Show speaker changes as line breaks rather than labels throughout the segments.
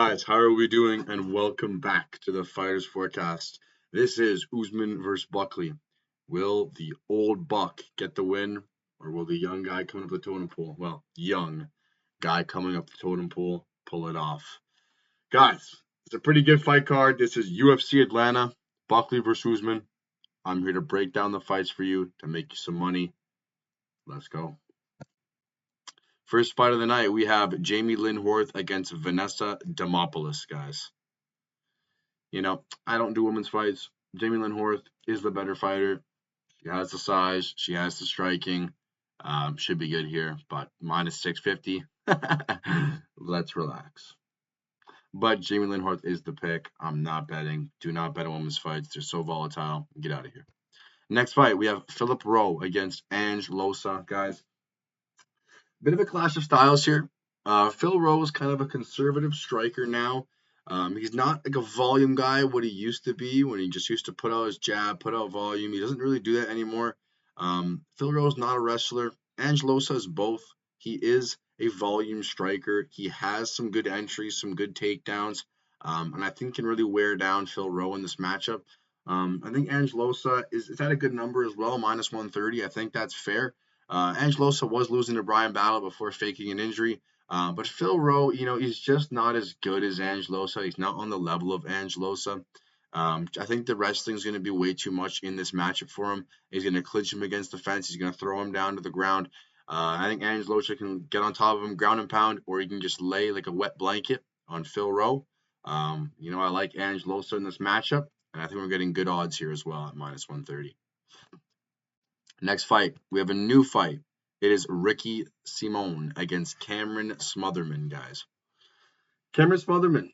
Guys, how are we doing? And welcome back to the Fighters Forecast. This is Usman versus Buckley. Will the old buck get the win, or will the young guy coming up the totem pole, well, young guy coming up the totem pole, pull it off? Guys, it's a pretty good fight card. This is UFC Atlanta, Buckley versus Usman. I'm here to break down the fights for you to make you some money. Let's go. First fight of the night, we have Jamie Lynn-Horth against Vanessa Demopoulos, guys. I don't do women's fights. Jamie Lynn-Horth is the better fighter. She has the size. She has the striking. Should be good here, but minus 650. Let's relax. But Jamie Lynn-Horth is the pick. I'm not betting. Do not bet on women's fights. They're so volatile. Get out of here. Next fight, we have Philip Rowe against Ange Losa, guys. Bit of a clash of styles here. Phil Rowe is kind of a conservative striker now. He's not like a volume guy, what he used to be when he just used to put out his jab, put out volume. He doesn't really do that anymore. Phil Rowe is not a wrestler. Angelosa is both. He is a volume striker. He has some good entries, some good takedowns, and I think can really wear down Phil Rowe in this matchup. I think Angelosa is at a good number as well, minus 130. I think that's fair. Angelosa was losing to Brian Battle before faking an injury. But Phil Rowe, he's just not as good as Angelosa. He's not on the level of Angelosa. I think the wrestling is going to be way too much in this matchup for him. He's going to clinch him against the fence. He's going to throw him down to the ground. I think Angelosa can get on top of him, ground and pound, or he can just lay like a wet blanket on Phil Rowe. I like Angelosa in this matchup, and I think we're getting good odds here as well at minus 130. Next fight, we have a new fight. It is Ricky Simone against Cameron Smotherman, guys. Cameron Smotherman,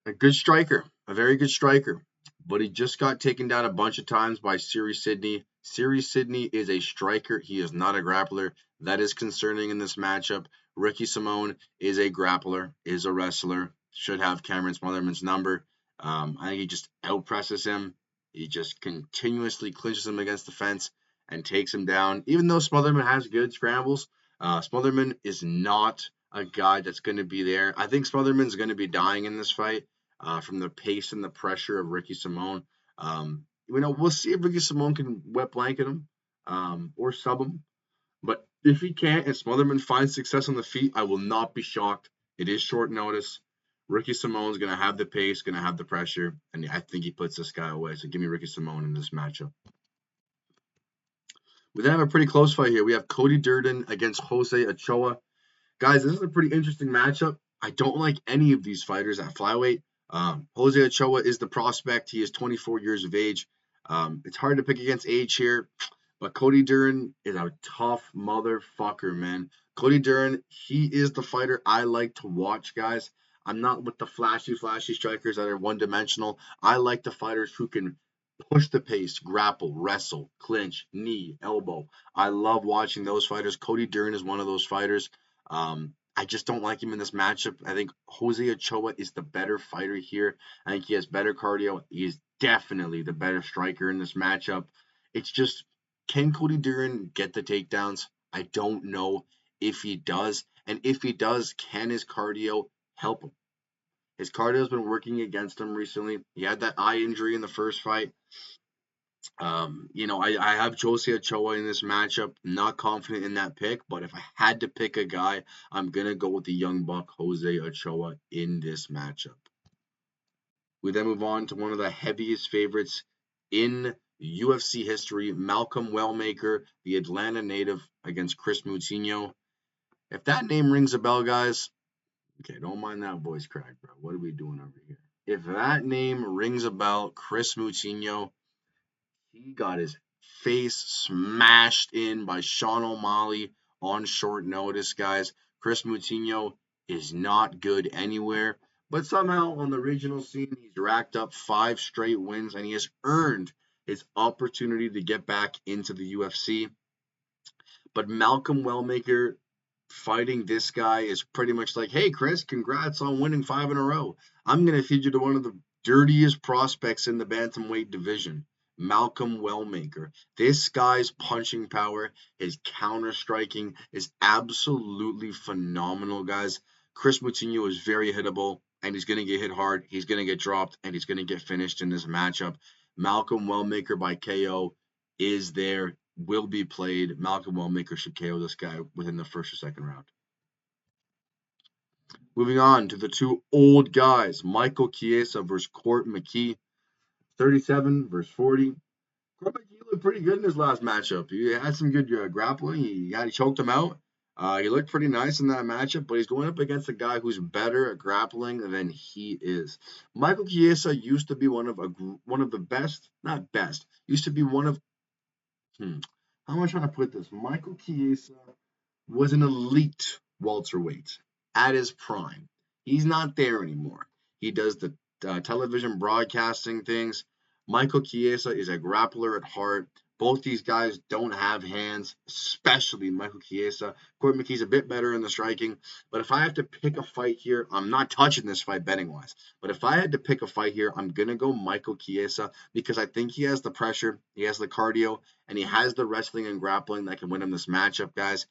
a good striker, a very good striker, but he just got taken down a bunch of times by Siri Sidney. Siri Sidney is a striker. He is not a grappler. That is concerning in this matchup. Ricky Simone is a grappler, is a wrestler, should have Cameron Smotherman's number. I think he just outpresses him. He just continuously clinches him against the fence and takes him down. Even though Smotherman has good scrambles, Smotherman is not a guy that's going to be there. I think Smotherman's going to be dying in this fight from the pace and the pressure of Ricky Simone. We'll see if Ricky Simone can wet blanket him or sub him. But if he can't and Smotherman finds success on the feet, I will not be shocked. It is short notice. Ricky Simone's going to have the pace, going to have the pressure, and I think he puts this guy away. So give me Ricky Simone in this matchup. We then have a pretty close fight here. We have Cody Durden against Jose Ochoa. Guys, this is a pretty interesting matchup. I don't like any of these fighters at flyweight. Jose Ochoa is the prospect. He is 24 years of age. It's hard to pick against age here, but Cody Durden is a tough motherfucker, man. Cody Durden, he is the fighter I like to watch, guys. I'm not with the flashy strikers that are one-dimensional. I like the fighters who can push the pace, grapple, wrestle, clinch, knee, elbow. I love watching those fighters. Cody Durden is one of those fighters. I just don't like him in this matchup. I think Jose Ochoa is the better fighter here. I think he has better cardio. He is definitely the better striker in this matchup. It's just, can Cody Durden get the takedowns? I don't know if he does. And if he does, can his cardio help him? His cardio has been working against him recently. He had that eye injury in the first fight. I have Jose Ochoa in this matchup. Not confident in that pick, but if I had to pick a guy, I'm gonna go with the young buck Jose Ochoa in this matchup. We then move on to one of the heaviest favorites in UFC history, Malcolm Wellmaker, the Atlanta native, against Chris Moutinho. If that name rings a bell, guys, okay, don't mind that voice crack, bro. What are we doing over here? If that name rings a bell, Chris Moutinho, he got his face smashed in by Sean O'Malley on short notice, guys. Chris Moutinho is not good anywhere, but somehow on the regional scene, he's racked up 5 straight wins and he has earned his opportunity to get back into the UFC. But Malcolm Wellmaker fighting this guy is pretty much like, hey, Chris, congrats on winning 5 in a row. I'm going to feed you to one of the dirtiest prospects in the bantamweight division. Malcolm Wellmaker. This guy's punching power, his counter striking is absolutely phenomenal, guys. Chris Moutinho is very hittable. and he's going to get hit hard. He's going to get dropped, and he's going to get finished in this matchup. Malcolm Wellmaker by KO is there, will be played. Malcolm Wellmaker should KO this guy within the first or second round. Moving on to the two old guys, Michael Chiesa versus Court McKee, 37 versus 40. Court McKee looked pretty good in his last matchup. He had some good grappling. He choked him out. He looked pretty nice in that matchup, but he's going up against a guy who's better at grappling than he is. Michael Chiesa used to be one of the best, not best, used to be one of, how am I trying to put this? Michael Chiesa was an elite welterweight at his prime. He's not there anymore. He does the television broadcasting things. Michael Chiesa is a grappler at heart. Both these guys don't have hands, especially Michael Chiesa. Court McKee's a bit better in the striking. But if I have to pick a fight here, I'm not touching this fight betting-wise. But if I had to pick a fight here, I'm going to go Michael Chiesa because I think he has the pressure, he has the cardio, and he has the wrestling and grappling that can win him this matchup, guys.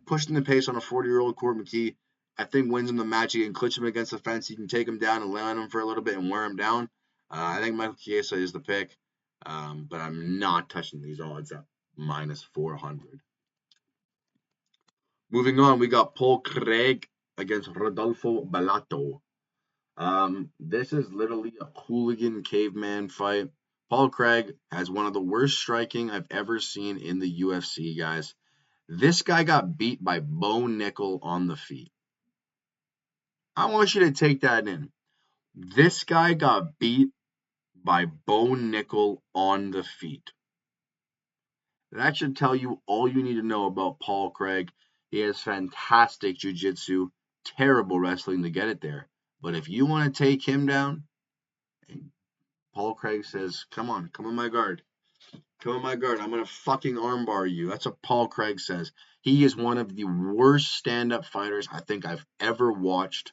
Pushing the pace on a 40-year-old Court McKee, I think wins him the match. He can clinch him against the fence. He can take him down and lay on him for a little bit and wear him down. I think Michael Chiesa is the pick, but I'm not touching these odds at minus 400. Moving on, we got Paul Craig against Rodolfo Bellato. This is literally a hooligan caveman fight. Paul Craig has one of the worst striking I've ever seen in the UFC, guys. This guy got beat by Bo Nickel on the feet. I want you to take that in. This guy got beat by Bo Nickel on the feet. That should tell you all you need to know about Paul Craig. He has fantastic jiu-jitsu, terrible wrestling to get it there. But if you want to take him down, Paul Craig says, come on my guard. Come on my guard. I'm going to fucking armbar you. That's what Paul Craig says. He is one of the worst stand-up fighters I think I've ever watched,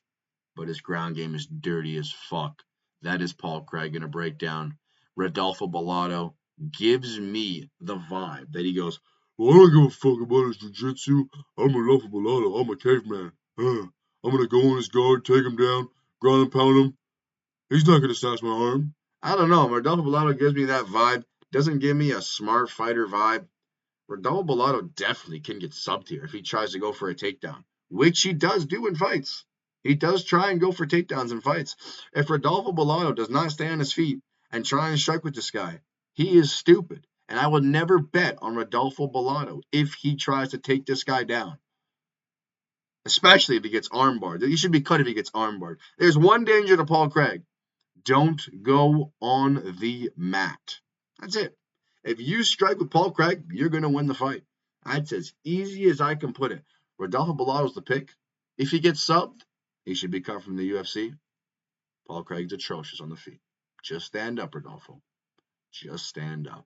but his ground game is dirty as fuck. That is Paul Craig in a breakdown. Rodolfo Bellato gives me the vibe that he goes, well, I don't give a fuck about his jiu-jitsu. I'm Rodolfo Bellato. I'm a caveman. I'm going to go on his guard, take him down, ground and pound him. He's not going to snatch my arm. I don't know. Rodolfo Bellato gives me that vibe. Doesn't give me a smart fighter vibe. Rodolfo Bellato definitely can get subbed here if he tries to go for a takedown, which he does do in fights. He does try and go for takedowns in fights. If Rodolfo Bellato does not stay on his feet and try and strike with this guy, he is stupid. And I would never bet on Rodolfo Bellato if he tries to take this guy down. Especially if he gets armbarred. He should be cut if he gets armbarred. There's one danger to Paul Craig. Don't go on the mat. That's it. If you strike with Paul Craig, you're going to win the fight. That's as easy as I can put it. Rodolfo Bellato's the pick. If he gets subbed, he should be cut from the UFC. Paul Craig's atrocious on the feet. Just stand up, Rodolfo. Just stand up.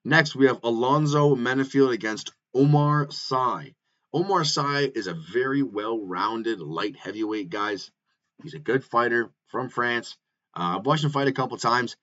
Next, we have Alonzo Menifield against Omar Sy. Omar Sy is a very well-rounded light heavyweight, guys. He's a good fighter from France. I've watched him fight a couple times.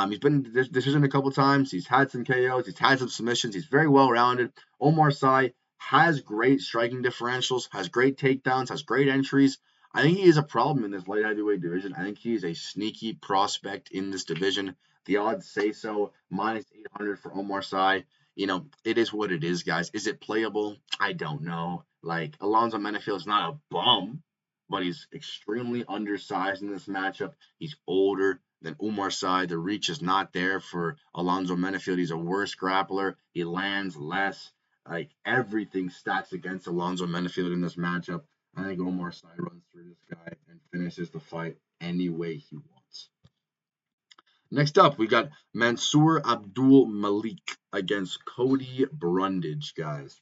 He's been in the decision a couple times. He's had some KOs. He's had some submissions. He's very well-rounded. Omar Sy has great striking differentials, has great takedowns, has great entries. I think he is a problem in this light heavyweight division. I think he is a sneaky prospect in this division. The odds say so. Minus 800 for Omar Sy. You know, it is what it is, guys. Is it playable? I don't know. Like, Alonzo Menifield is not a bum, but he's extremely undersized in this matchup. He's older than Omar Sy. The reach is not there for Alonzo Menifield. He's a worse grappler. He lands less. Like, everything stacks against Alonzo Menifield in this matchup. I think Omar Sy runs through this guy and finishes the fight any way he wants. Next up, we got Mansour Abdul Malik against Cody Brundage, guys.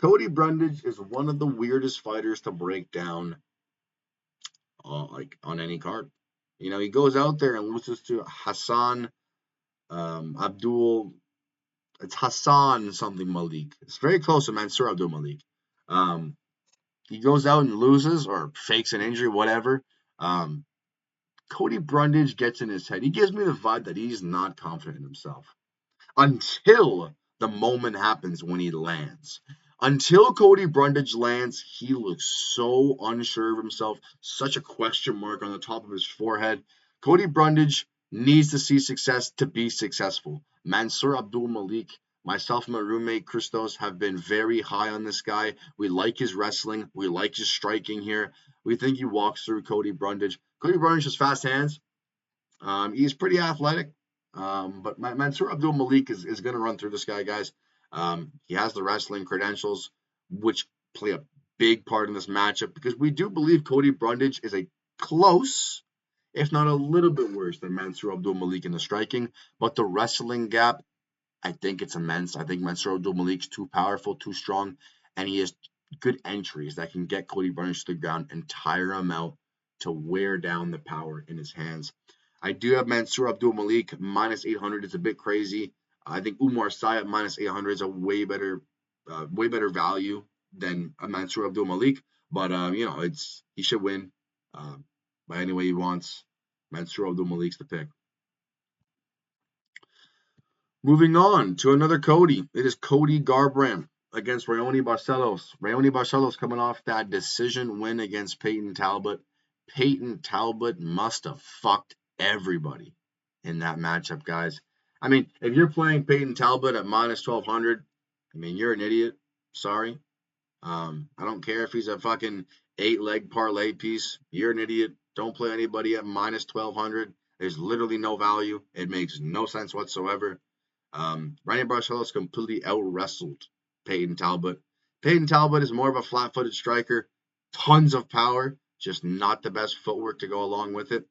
Cody Brundage is one of the weirdest fighters to break down like on any card. You know, he goes out there and loses to Hassan Abdul. It's Hassan something Malik. It's very close to Mansour Abdul Malik. He goes out and loses or fakes an injury, whatever. Cody Brundage gets in his head. He gives me the vibe that he's not confident in himself until the moment happens when he lands. Until Cody Brundage lands, he looks so unsure of himself, such a question mark on the top of his forehead. Cody Brundage needs to see success to be successful. Mansour Abdul Malik, myself and my roommate Christos have been very high on this guy. We like his wrestling. We like his striking here. We think he walks through Cody Brundage. Cody Brundage has fast hands. He's pretty athletic, but Mansour Abdul Malik is going to run through this guy, guys. He has the wrestling credentials, which play a big part in this matchup because we do believe Cody Brundage is a close, if not a little bit worse than Mansour Abdul Malik in the striking, but the wrestling gap, I think it's immense. I think Mansour Abdul Malik's too powerful, too strong, and he has good entries that can get Cody Brundage to the ground and tire him out to wear down the power in his hands. I do have Mansour Abdul Malik minus 800. It's a bit crazy. I think Umar Sy at minus 800 is a way better value than a Mansour Abdul Malik. But he should win by any way he wants. Mansour Abdul Malik's the pick. Moving on to another Cody. It is Cody Garbrandt against Raoni Barcelos. Raoni Barcelos coming off that decision win against Peyton Talbot. Peyton Talbot must have fucked everybody in that matchup, guys. I mean, if you're playing Peyton Talbot at minus 1200, I mean, you're an idiot. Sorry. I don't care if he's a fucking 8-leg parlay piece. You're an idiot. Don't play anybody at minus 1200. There's literally no value. It makes no sense whatsoever. Raoni Barcelos completely out-wrestled Peyton Talbot. Peyton Talbot is more of a flat-footed striker. Tons of power, just not the best footwork to go along with it.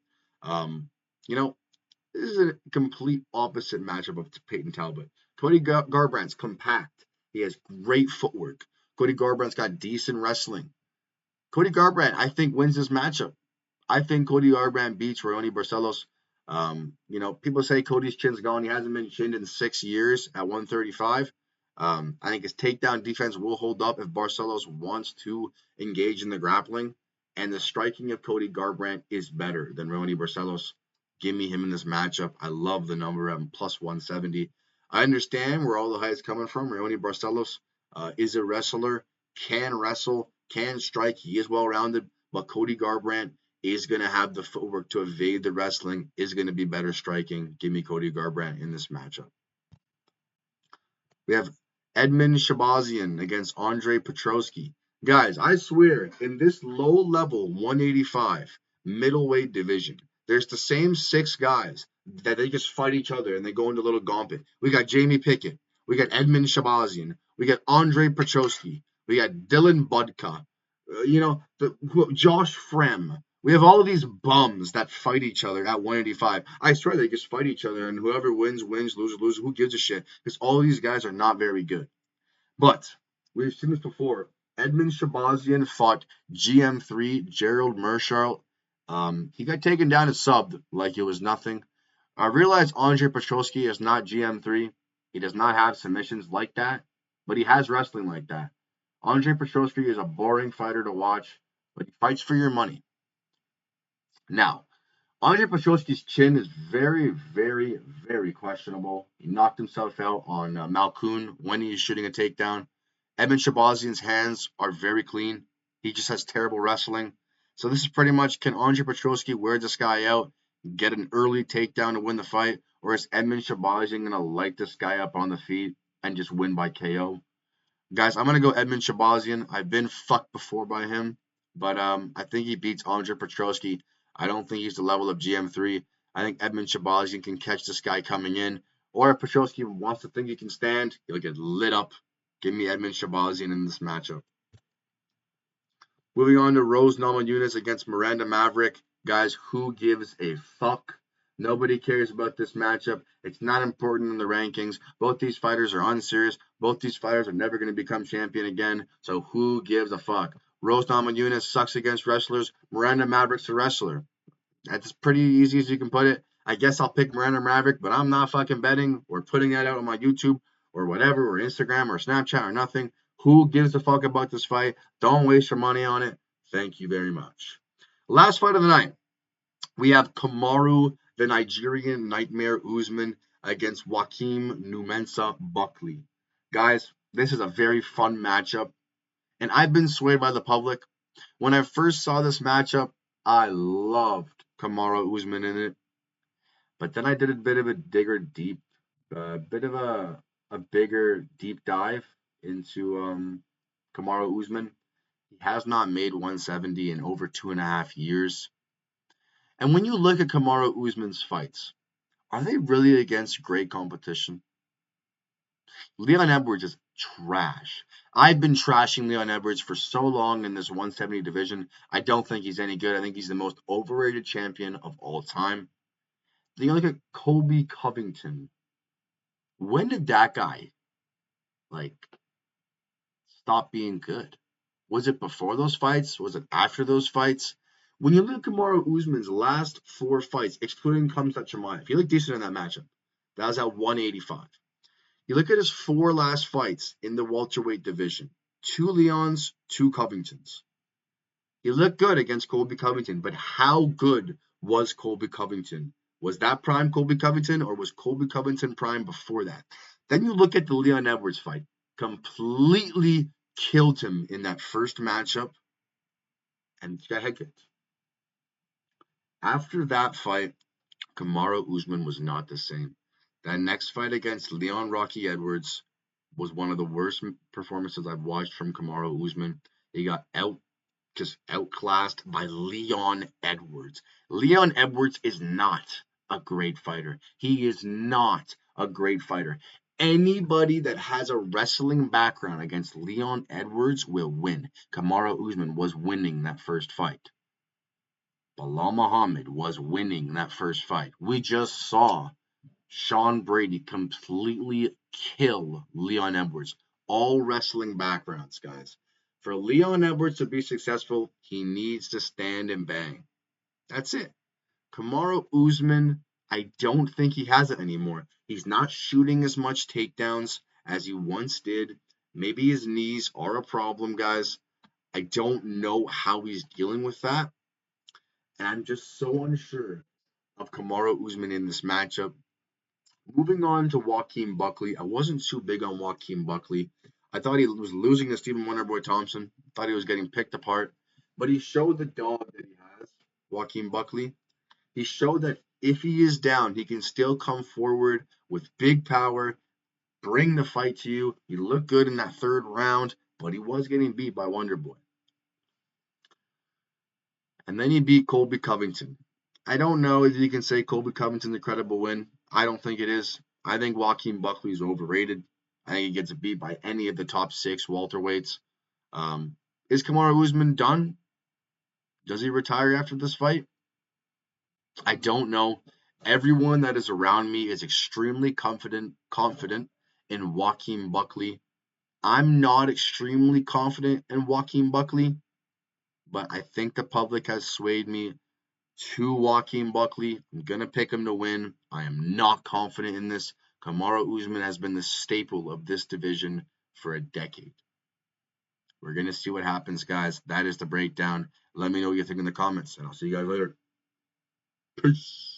This is a complete opposite matchup of Peyton Talbot. Cody Garbrandt's compact. He has great footwork. Cody Garbrandt's got decent wrestling. Cody Garbrandt, I think, wins this matchup. I think Cody Garbrandt beats Raoni Barcelos. People say Cody's chin's gone. He hasn't been chinned in 6 years at 135. I think his takedown defense will hold up if Barcelos wants to engage in the grappling. And the striking of Cody Garbrandt is better than Raoni Barcelos. Give me him in this matchup. I love the number at plus 170. I understand where all the hype is coming from. Raoni Barcelos is a wrestler, can wrestle, can strike. He is well-rounded, but Cody Garbrandt is going to have the footwork to evade the wrestling, is going to be better striking. Give me Cody Garbrandt in this matchup. We have Edmund Shabazian against Andre Petroski. Guys, I swear, in this low-level 185 middleweight division, there's the same 6 guys that they just fight each other and they go into a little gauntlet. We got Jamie Pickett. We got Edmund Shabazian. We got Andre Petroski. We got Dylan Budka. Josh Frem. We have all of these bums that fight each other at 185. I swear they just fight each other, and whoever wins, loses. Who gives a shit? Because all of these guys are not very good. But we've seen this before. Edmund Shabazian fought GM3 Gerald Mearshart. He got taken down and subbed like it was nothing. I realize Andre Petroski is not GM3. He does not have submissions like that, but he has wrestling like that. Andre Petroski is a boring fighter to watch, but he fights for your money. Now, Andre Petroski's chin is very, very, very questionable. He knocked himself out on Malkoun when he's shooting a takedown. Edmund Shabazian's hands are very clean. He just has terrible wrestling. So this is pretty much, can Andre Petroski wear this guy out, get an early takedown to win the fight, or is Edmund Shabazian going to light this guy up on the feet and just win by KO? Guys, I'm going to go Edmund Shabazian. I've been fucked before by him, but I think he beats Andre Petroski. I don't think he's the level of GM3. I think Edmund Shabazian can catch this guy coming in. Or if Petroski wants to think he can stand, he'll get lit up. Give me Edmund Shabazian in this matchup. Moving on to Rose Namajunas against Miranda Maverick. Guys, who gives a fuck? Nobody cares about this matchup. It's not important in the rankings. Both these fighters are unserious. Both these fighters are never going to become champion again. So who gives a fuck? Rose Namajunas sucks against wrestlers. Miranda Maverick's a wrestler. That's pretty easy as you can put it. I guess I'll pick Miranda Maverick, but I'm not fucking betting or putting that out on my YouTube or whatever, or Instagram or Snapchat or nothing. Who gives a fuck about this fight? Don't waste your money on it. Thank you very much. Last fight of the night. We have Kamaru, the Nigerian Nightmare Usman, against Joaquim Numensa Buckley. Guys, This is a very fun matchup, and I've been swayed by the public. When I first saw this matchup, I loved Kamaru Usman in it, but then I did a bit of a bit of a bigger deep dive into Kamaru Usman. He has not made 170 in over 2.5 years. And when you look at Kamaru Usman's fights, are they really against great competition? Leon Edwards is trash. I've been trashing Leon Edwards for so long in this 170 division. I don't think he's any good. I think he's the most overrated champion of all time. Then you look at Colby Covington. When did that guy like stop being good? Was it before those fights? Was it after those fights? When you look at Kamaru Usman's last 4 fights, excluding Khamzat Chimaev, he looked decent in that matchup. That was at 185. You look at his 4 last fights in the welterweight division. 2 Leons, 2 Covingtons. He looked good against Colby Covington, but how good was Colby Covington? Was that prime Colby Covington, or was Colby Covington prime before that? Then you look at the Leon Edwards fight. Completely killed him in that first matchup and got head kicked. After that fight, Kamaru Usman was not the same. That next fight against Leon Rocky Edwards was one of the worst performances I've watched from Kamaru Usman. He got outclassed by Leon Edwards. Leon Edwards is not a great fighter. He is not a great fighter. Anybody that has a wrestling background against Leon Edwards will win. Kamaru Usman was winning that first fight. Bilal Muhammad was winning that first fight. We just saw Sean Brady completely kill Leon Edwards. All wrestling backgrounds, guys. For Leon Edwards to be successful, he needs to stand and bang. That's it. Kamaru Usman, I don't think he has it anymore. He's not shooting as much takedowns as he once did. Maybe his knees are a problem, guys. I don't know how he's dealing with that. And I'm just so unsure of Kamaru Usman in this matchup. Moving on to Joaquin Buckley, I wasn't too big on Joaquin Buckley. I thought he was losing to Stephen Wonderboy Thompson. Thought he was getting picked apart, but he showed the dog that he has. Joaquin Buckley. He showed that if he is down, he can still come forward with big power, bring the fight to you. He looked good in that 3rd round, but he was getting beat by Wonderboy. And then he beat Colby Covington. I don't know if you can say Colby Covington's a credible win. I don't think it is. I think Joaquin Buckley is overrated. I think he gets beat by any of the top 6 welterweights. Is Kamaru Usman done? Does he retire after this fight? I don't know. Everyone that is around me is extremely confident in Joaquin Buckley. I'm not extremely confident in Joaquin Buckley, but I think the public has swayed me to Joaquin Buckley. I'm going to pick him to win. I am not confident in this. Kamaru Usman has been the staple of this division for a decade. We're going to see what happens, guys. That is the breakdown. Let me know what you think in the comments, and I'll see you guys later. Peace.